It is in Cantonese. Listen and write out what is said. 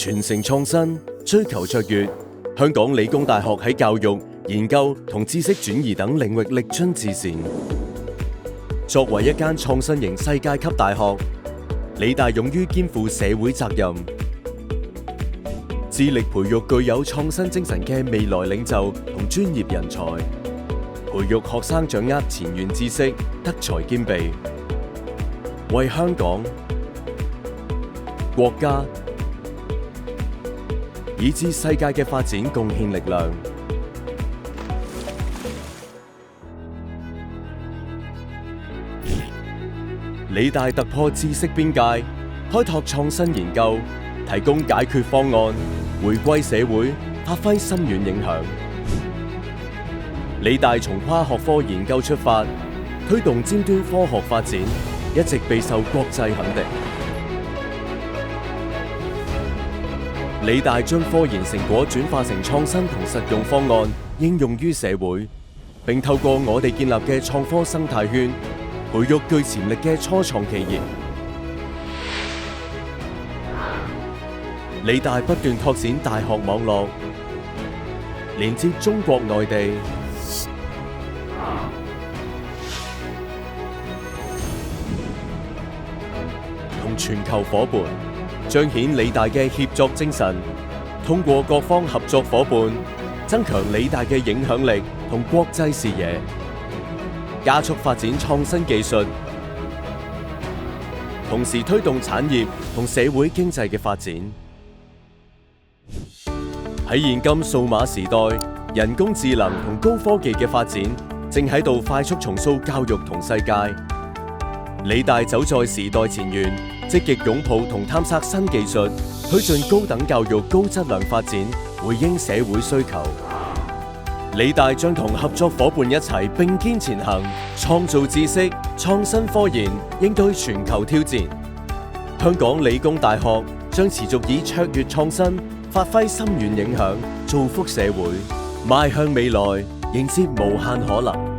傳承創新，追求卓越。香港理工大學喺教育、研究同知識轉移等領域力臻至善。作為一間創新型世界級大學，理大勇於肩負社會責任，致力培育具有創新精神嘅未來領袖同專業人才，培育學生掌握前沿知識，德才兼備，為香港、國家以至世界嘅發展貢獻力量。理大突破知識邊界，開拓創新研究，提供解決方案，回歸社會，發揮深遠影響。理大從跨學科研究出發，推動尖端科學發展，一直備受國際肯定。理大將科研成果轉化成創新同實用方案，應用於社會，並透過我哋建立嘅創科生態圈，培育具潛力嘅初創企業。理大不斷拓展大學網絡，連接中國內地、同全球夥伴，彰顯理大嘅協作精神，通過各方合作夥伴，增強理大嘅影響力同國際視野，加速發展創新技術，同時推動產業同社會經濟嘅發展。喺現今數碼時代，人工智能同高科技嘅發展正喺度快速重塑教育同世界。理大走在時代前沿，積極擁抱同探索新技術，推進高等教育高質量發展，回應社會需求。理大將同合作夥伴一齊並肩前行，創造知識、創新科研，應對全球挑戰。香港理工大學將持續以卓越創新，發揮深遠影響，造福社會，邁向未來，迎接無限可能。